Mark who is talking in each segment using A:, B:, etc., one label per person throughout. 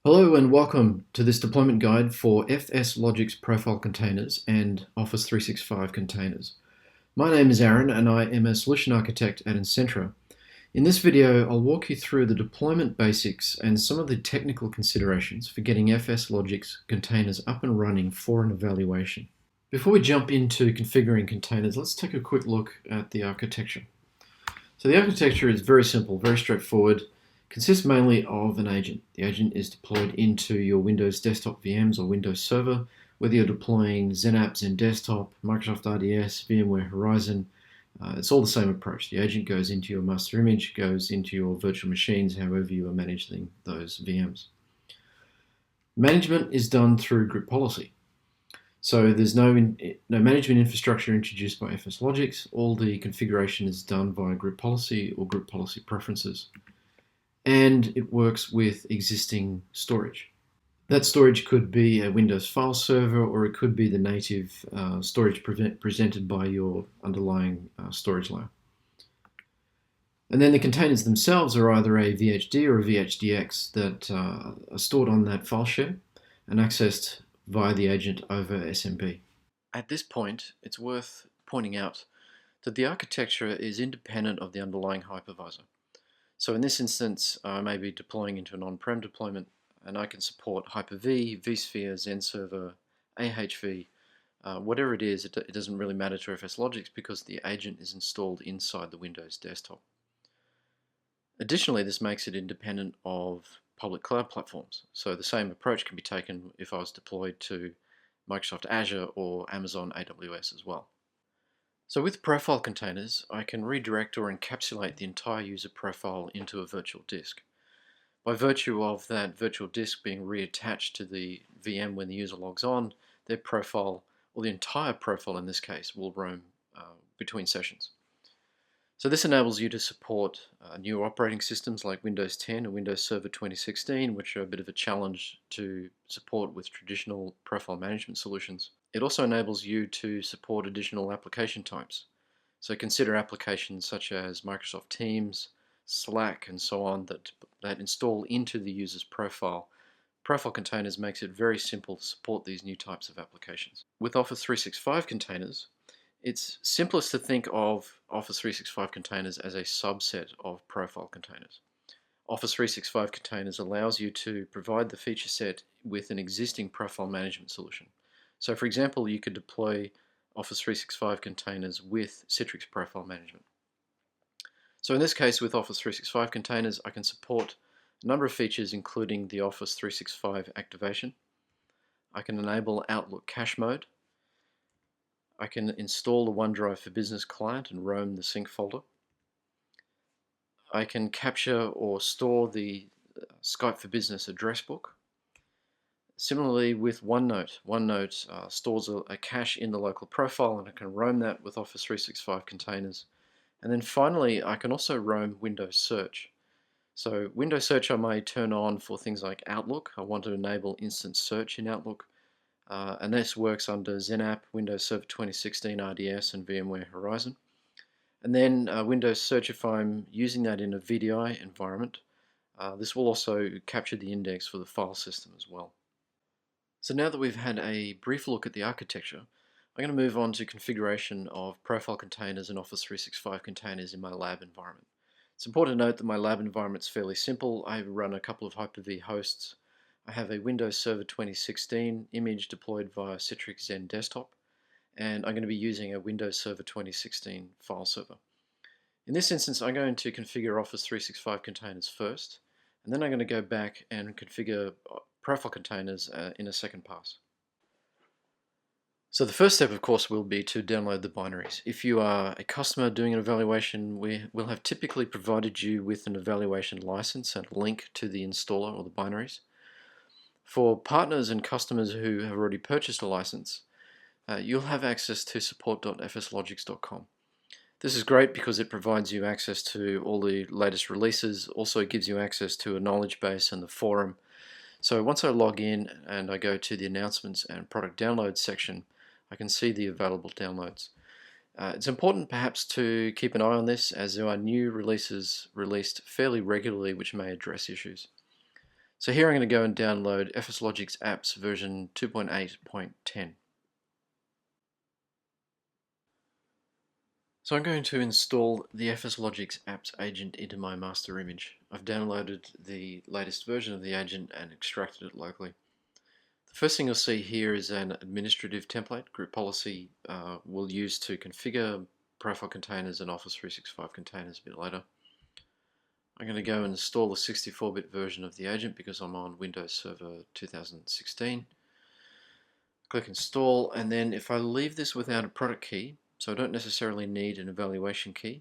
A: Hello and welcome to this deployment guide for FSLogix profile containers and Office 365 containers. My name is Aaron and I am a solution architect at Insentra. In this video, I'll walk you through the deployment basics and some of the technical considerations for getting FSLogix containers up and running for an evaluation. Before we jump into configuring containers, let's take a quick look at the architecture. So the architecture is very simple, very straightforward. Consists mainly of an agent. The agent is deployed into your Windows desktop VMs or Windows Server, whether you're deploying XenApp, XenDesktop, Microsoft RDS, VMware Horizon. It's all the same approach. The agent goes into your master image, goes into your virtual machines, however you are managing those VMs. Management is done through group policy. So there's no management infrastructure introduced by FSLogix. All the configuration is done via group policy or group policy preferences. And it works with existing storage. That storage could be a Windows file server, or it could be the native storage presented by your underlying storage layer. And then the containers themselves are either a VHD or a VHDX that are stored on that file share and accessed via the agent over SMB. At this point, it's worth pointing out that the architecture is independent of the underlying hypervisor. So in this instance, I may be deploying into an on-prem deployment, and I can support Hyper-V, vSphere, XenServer, AHV, whatever it is. It doesn't really matter to FSLogix because the agent is installed inside the Windows desktop. Additionally, this makes it independent of public cloud platforms. So the same approach can be taken if I was deployed to Microsoft Azure or Amazon AWS as well. So with profile containers, I can redirect or encapsulate the entire user profile into a virtual disk. By virtue of that virtual disk being reattached to the VM when the user logs on, their profile, or the entire profile in this case, will roam between sessions. So this enables you to support new operating systems like Windows 10 and Windows Server 2016, which are a bit of a challenge to support with traditional profile management solutions. It also enables you to support additional application types. So consider applications such as Microsoft Teams, Slack, and so on that install into the user's profile. Profile containers makes it very simple to support these new types of applications. With Office 365 containers, it's simplest to think of Office 365 containers as a subset of profile containers. Office 365 containers allows you to provide the feature set with an existing profile management solution. So for example, you could deploy Office 365 containers with Citrix Profile Management. So in this case, with Office 365 containers, I can support a number of features including the Office 365 activation. I can enable Outlook cache mode. I can install the OneDrive for Business client and roam the sync folder. I can capture or store the Skype for Business address book. Similarly with OneNote, OneNote stores a cache in the local profile, and I can roam that with Office 365 containers. And then finally, I can also roam Windows Search. So Windows Search I may turn on for things like Outlook. I want to enable instant search in Outlook. And this works under XenApp, Windows Server 2016 RDS, and VMware Horizon. And then Windows Search, if I'm using that in a VDI environment, this will also capture the index for the file system as well. So now that we've had a brief look at the architecture, I'm going to move on to configuration of profile containers and Office 365 containers in my lab environment. It's important to note that my lab environment is fairly simple. I run a couple of Hyper-V hosts. I have a Windows Server 2016 image deployed via Citrix XenDesktop, and I'm going to be using a Windows Server 2016 file server. In this instance, I'm going to configure Office 365 containers first, and then I'm going to go back and configure profile containers in a second pass. So the first step, of course, will be to download the binaries. If you are a customer doing an evaluation, we will have typically provided you with an evaluation license and a link to the installer or the binaries. For partners and customers who have already purchased a license, you'll have access to support.fslogix.com. This is great because it provides you access to all the latest releases, also gives you access to a knowledge base and the forum. So once I log in and I go to the announcements and product downloads section, I can see the available downloads. It's important perhaps to keep an eye on this, as there are new releases released fairly regularly which may address issues. So here I'm going to go and download FSLogix apps version 2.8.10. So I'm going to install the FSLogix apps agent into my master image. I've downloaded the latest version of the agent and extracted it locally. The first thing you'll see here is an administrative template. Group policy we'll use to configure profile containers and Office 365 containers a bit later. I'm going to go and install the 64-bit version of the agent because I'm on Windows Server 2016. Click install, and then if I leave this without a product key, so I don't necessarily need an evaluation key,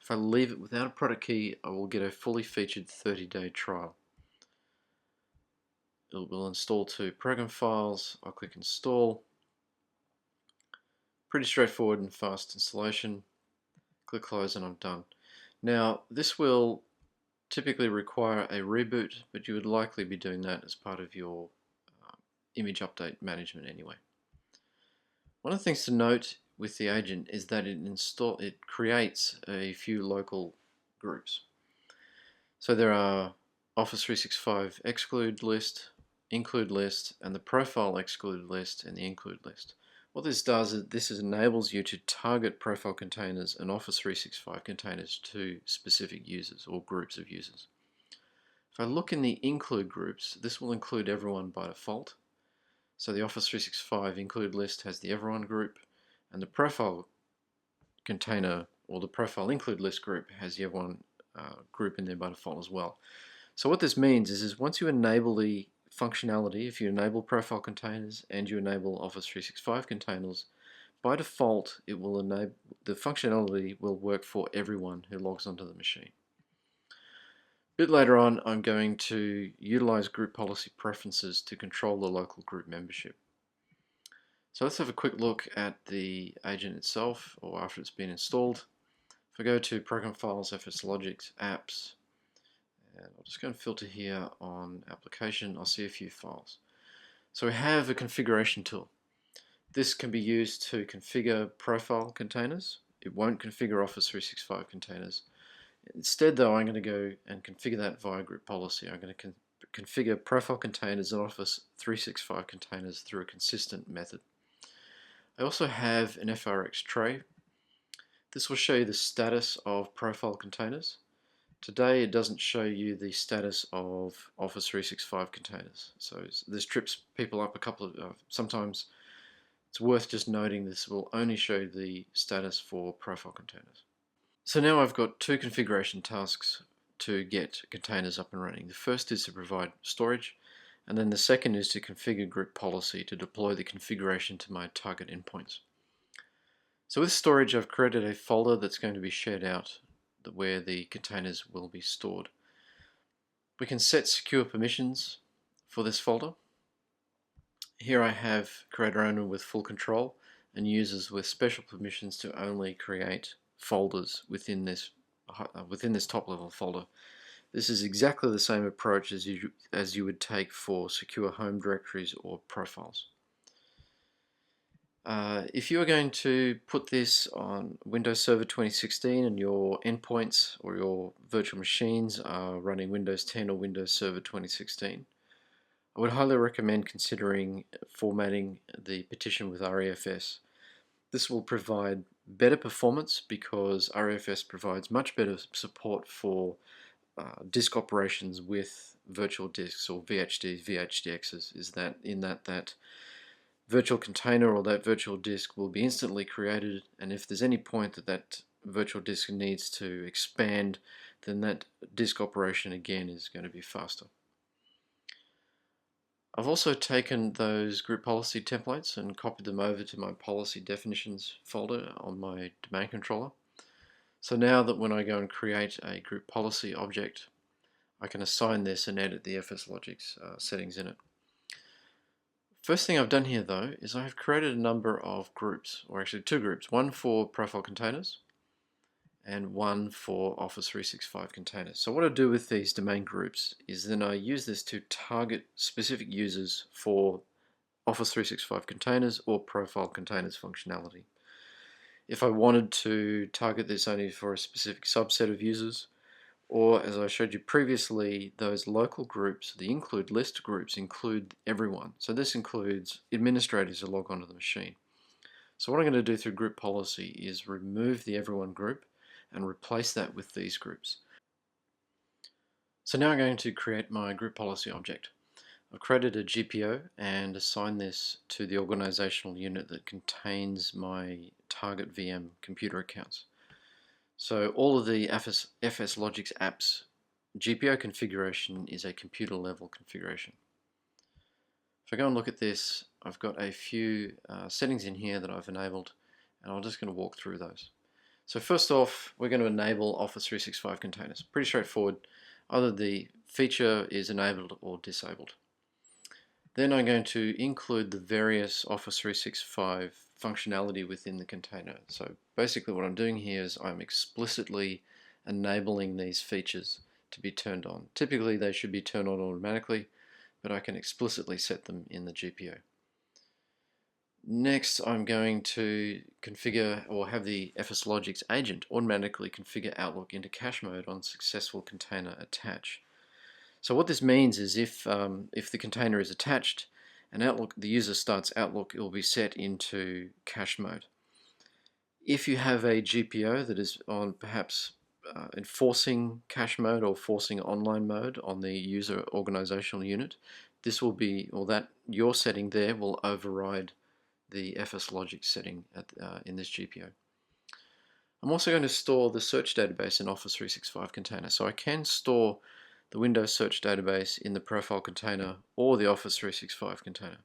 A: if I leave it without a product key, I will get a fully featured 30-day trial. It will install to program files. I'll click install. Pretty straightforward and fast installation. Click close and I'm done. Now this will typically require a reboot, but you would likely be doing that as part of your image update management anyway. One of the things to note with the agent is that it creates a few local groups. So there are Office 365 exclude list, include list, and the profile exclude list and the include list. What this does is this enables you to target profile containers and Office 365 containers to specific users or groups of users. If I look in the include groups, this will include everyone by default. So the Office 365 include list has the everyone group, and the profile container or the profile include list group has the everyone group in there by default as well. So what this means is once you enable the functionality, if you enable profile containers and you enable Office 365 containers, by default it will enable the functionality will work for everyone who logs onto the machine. A bit later on, I'm going to utilize group policy preferences to control the local group membership. So let's have a quick look at the agent itself, or after it's been installed. If I go to Program Files, FSLogix, Apps, and I'll just go and filter here on Application, I'll see a few files. So we have a configuration tool. This can be used to configure profile containers. It won't configure Office 365 containers. Instead though, I'm going to go and configure that via group policy. I'm going to configure profile containers and Office 365 containers through a consistent method. I also have an FRX tray. This will show you the status of profile containers. Today it doesn't show you the status of Office 365 containers. So this trips people up a couple of sometimes. It's worth just noting this will only show the status for profile containers. So now I've got two configuration tasks to get containers up and running. The first is to provide storage, and then the second is to configure group policy to deploy the configuration to my target endpoints. So with storage, I've created a folder that's going to be shared out where the containers will be stored. We can set secure permissions for this folder. Here I have creator owner with full control and users with special permissions to only create folders within this top level folder. This is exactly the same approach as you would take for secure home directories or profiles. If you are going to put this on Windows Server 2016 and your endpoints or your virtual machines are running Windows 10 or Windows Server 2016, I would highly recommend considering formatting the partition with REFS. This will provide better performance because REFS provides much better support for disk operations with virtual disks or VHDs, VHDXs. Is that that virtual container or that virtual disk will be instantly created, and if there's any point that virtual disk needs to expand, then that disk operation again is going to be faster. I've also taken those group policy templates and copied them over to my policy definitions folder on my domain controller. So now that when I go and create a group policy object, I can assign this and edit the FSLogix settings in it. First thing I've done here though is I've created a number of groups, or actually two groups, one for profile containers and one for Office 365 containers. So what I do with these domain groups is then I use this to target specific users for Office 365 containers or profile containers functionality. If I wanted to target this only for a specific subset of users, Or, as I showed you previously, those local groups, the include list groups, include everyone. So this includes administrators who log onto the machine. So what I'm going to do through group policy is remove the everyone group and replace that with these groups. So now I'm going to create my group policy object. I've created a GPO and assigned this to the organizational unit that contains my target VM computer accounts. So all of the FSLogix apps GPO configuration is a computer level configuration. If I go and look at this, I've got a few settings in here that I've enabled, and I'm just going to walk through those. So first off, we're going to enable Office 365 containers. Pretty straightforward. Either the feature is enabled or disabled. Then I'm going to include the various Office 365 functionality within the container. So basically what I'm doing here is I'm explicitly enabling these features to be turned on. Typically they should be turned on automatically, but I can explicitly set them in the GPO. Next, I'm going to configure or have the FSLogix agent automatically configure Outlook into cache mode on successful container attach. So what this means is if the container is attached and the user starts Outlook, it will be set into cache mode. If you have a GPO that is on perhaps enforcing cache mode or forcing online mode on the user organizational unit, this will be, or that your setting there will override the FSLogix setting in this GPO. I'm also going to store the search database in Office 365 container. So I can store the Windows search database in the profile container or the Office 365 container.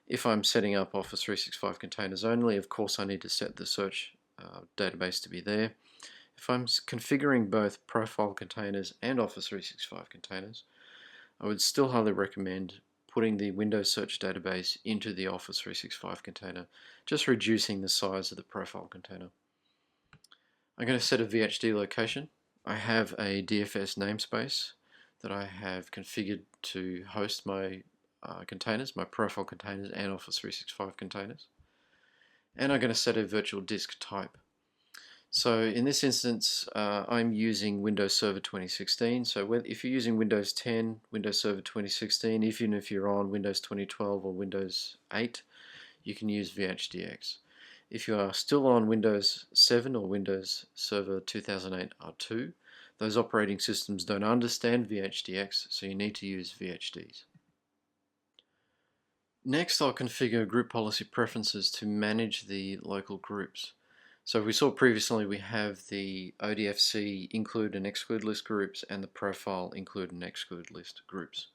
A: If I'm setting up Office 365 containers only, of course I need to set the search database to be there. If I'm configuring both profile containers and Office 365 containers, I would still highly recommend putting the Windows search database into the Office 365 container, just reducing the size of the profile container. I'm going to set a VHD location. I have a DFS namespace that I have configured to host my containers, my profile containers and Office 365 containers. And I'm going to set a virtual disk type. So in this instance, I'm using Windows Server 2016. So if you're using Windows 10, Windows Server 2016, even if you're on Windows 2012 or Windows 8, you can use VHDX. If you are still on Windows 7 or Windows Server 2008 R2, those operating systems don't understand VHDX, so you need to use VHDs. Next, I'll configure group policy preferences to manage the local groups. So we saw previously we have the ODFC include and exclude list groups and the profile include and exclude list groups.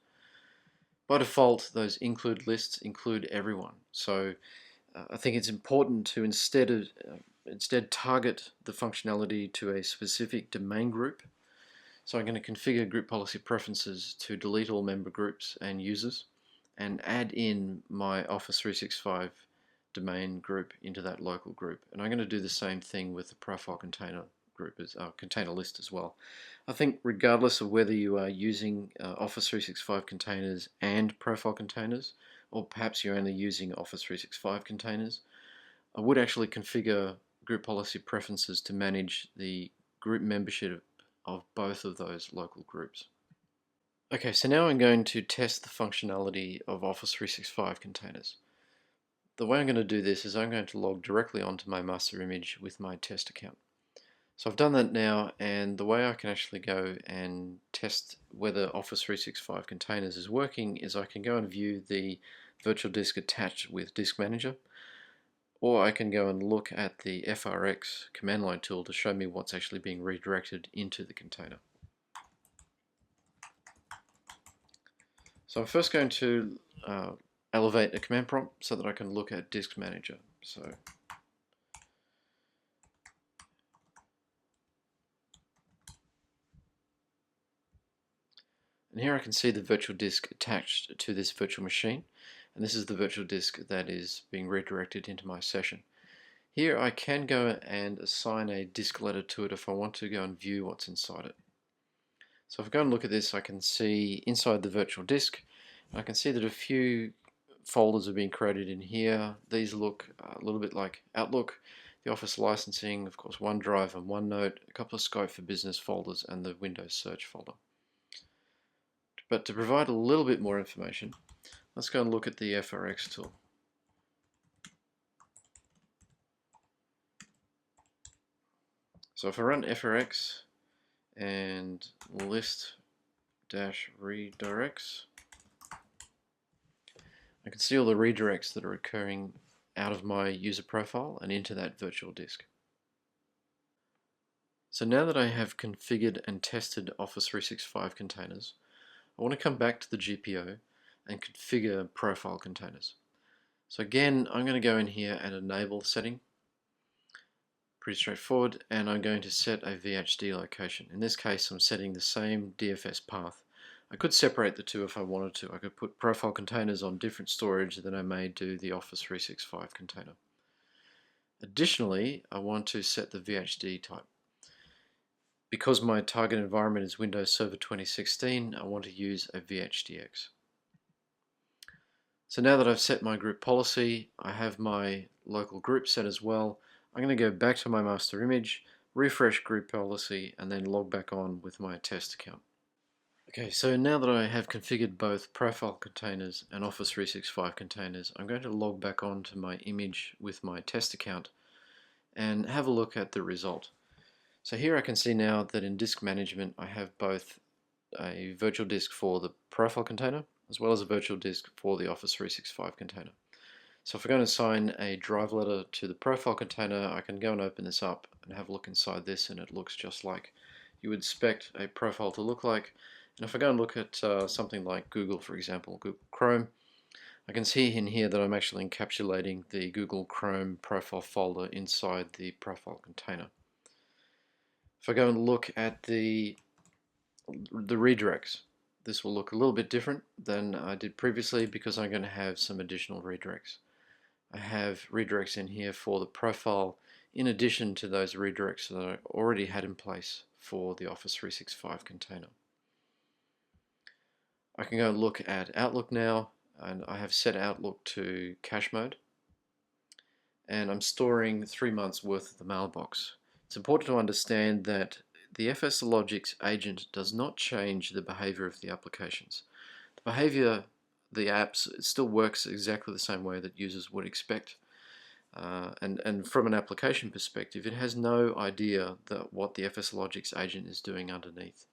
A: By default, those include lists include everyone. So I think it's important to instead target the functionality to a specific domain group. So I'm going to configure group policy preferences to delete all member groups and users and add in my Office 365 domain group into that local group. And I'm going to do the same thing with the profile container group as container list as well. I think regardless of whether you are using Office 365 containers and profile containers, or perhaps you're only using Office 365 containers, I would actually configure group policy preferences to manage the group membership of both of those local groups. Okay, so now I'm going to test the functionality of Office 365 containers. The way I'm going to do this is I'm going to log directly onto my master image with my test account. So I've done that now, and the way I can actually go and test whether Office 365 containers is working is I can go and view the virtual disk attached with Disk Manager, or I can go and look at the FRX command line tool to show me what's actually being redirected into the container. So I'm first going to elevate a command prompt so that I can look at Disk Manager. So and here I can see the virtual disk attached to this virtual machine, and this is the virtual disk that is being redirected into my session. Here I can go and assign a disk letter to it if I want to go and view what's inside it. So if I go and look at this, I can see inside the virtual disk, I can see that a few folders are being created in here. These look a little bit like Outlook. the Office licensing, of course OneDrive and OneNote, a couple of Skype for Business folders, and the Windows Search folder. But to provide a little bit more information, let's go and look at the FRX tool. So if I run FRX and list-redirects, I can see all the redirects that are occurring out of my user profile and into that virtual disk. So now that I have configured and tested Office 365 containers, I want to come back to the GPO and configure profile containers. So again, I'm going to go in here and enable setting. Pretty straightforward, and I'm going to set a VHD location. In this case, I'm setting the same DFS path. I could separate the two if I wanted to. I could put profile containers on different storage than I may do the Office 365 container. Additionally, I want to set the VHD type. Because my target environment is Windows Server 2016, I want to use a VHDX. So now that I've set my group policy, I have my local group set as well. I'm going to go back to my master image, refresh group policy, and then log back on with my test account. Okay, so now that I have configured both profile containers and Office 365 containers, I'm going to log back on to my image with my test account and have a look at the result. So here I can see now that in disk management I have both a virtual disk for the profile container as well as a virtual disk for the Office 365 container. So if I'm going to assign a drive letter to the profile container, I can go and open this up and have a look inside this, and it looks just like you would expect a profile to look like. And if I go and look at something like Google, for example, Google Chrome, I can see in here that I'm actually encapsulating the Google Chrome profile folder inside the profile container. If I go and look at the redirects, this will look a little bit different than I did previously because I'm going to have some additional redirects. I have redirects in here for the profile in addition to those redirects that I already had in place for the Office 365 container. I can go and look at Outlook now, and I have set Outlook to cache mode, and I'm storing 3 months worth of the mailbox. It's important to understand that the FSLogix agent does not change the behavior of the applications. The behavior, the apps, it still works exactly the same way that users would expect. And from an application perspective, it has no idea that what the FSLogix agent is doing underneath.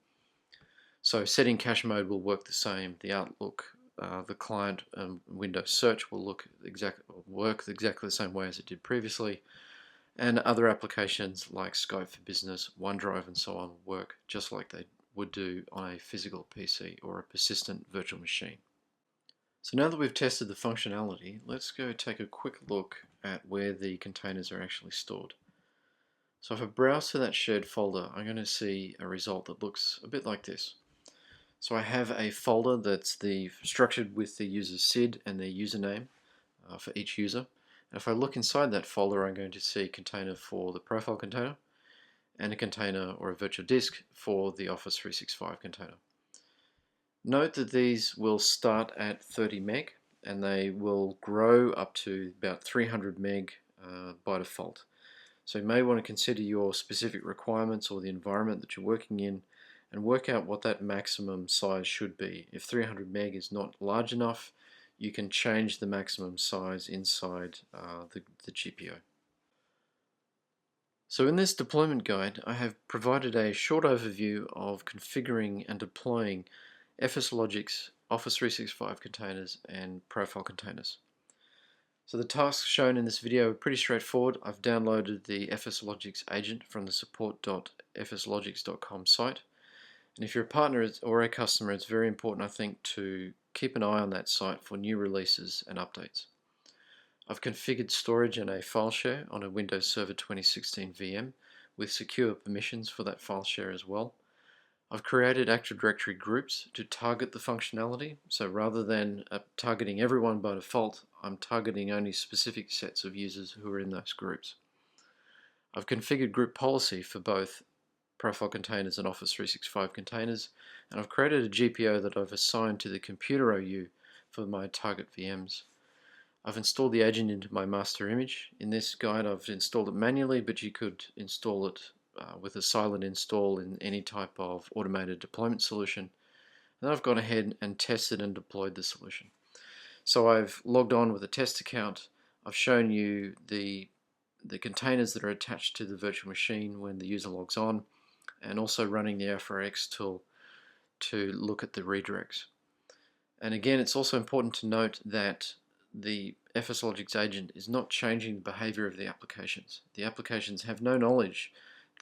A: So setting cache mode will work the same. The Outlook, the client, and Windows Search will work exactly the same way as it did previously. And other applications like Skype for Business, OneDrive, and so on work just like they would do on a physical PC or a persistent virtual machine. So now that we've tested the functionality, let's go take a quick look at where the containers are actually stored. So if I browse to that shared folder, I'm going to see a result that looks a bit like this. So I have a folder that's structured with the user's SID and their username for each user. And if I look inside that folder, I'm going to see a container for the profile container and a container or a virtual disk for the Office 365 container. Note that these will start at 30 meg and they will grow up to about 300 meg by default. So you may want to consider your specific requirements or the environment that you're working in and work out what that maximum size should be. If 300 meg is not large enough, you can change the maximum size inside the GPO. So in this deployment guide, I have provided a short overview of configuring and deploying FSLogix, Office 365 containers, and profile containers. So the tasks shown in this video are pretty straightforward. I've downloaded the FSLogix agent from the support.fslogix.com site. And if you're a partner or a customer, it's very important, I think, to keep an eye on that site for new releases and updates. I've configured storage and a file share on a Windows Server 2016 VM with secure permissions for that file share as well. I've created Active Directory groups to target the functionality, so rather than targeting everyone by default, I'm targeting only specific sets of users who are in those groups. I've configured group policy for both profile containers and Office 365 containers, and I've created a GPO that I've assigned to the computer OU for my target VMs. I've installed the agent into my master image. In this guide I've installed it manually, but you could install it with a silent install in any type of automated deployment solution. And I've gone ahead and tested and deployed the solution. So I've logged on with a test account. I've shown you the containers that are attached to the virtual machine when the user logs on, and also running the FSLogix tool to look at the redirects. And again, it's also important to note that the FSLogix agent is not changing the behavior of the applications. The applications have no knowledge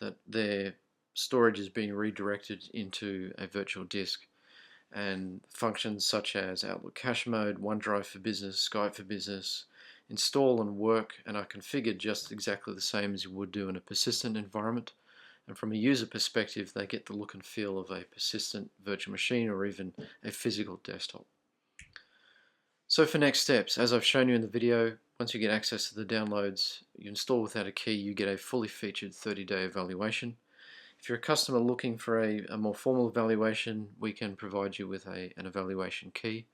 A: that their storage is being redirected into a virtual disk, and functions such as Outlook Cache Mode, OneDrive for Business, Skype for Business install and work and are configured just exactly the same as you would do in a persistent environment. And from a user perspective, they get the look and feel of a persistent virtual machine or even a physical desktop. So for next steps, as I've shown you in the video, once you get access to the downloads, you install without a key, you get a fully featured 30-day evaluation. If you're a customer looking for a more formal evaluation, we can provide you with an evaluation key.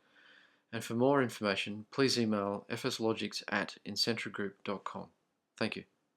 A: And for more information, please email fslogix@insentragroup.com. Thank you.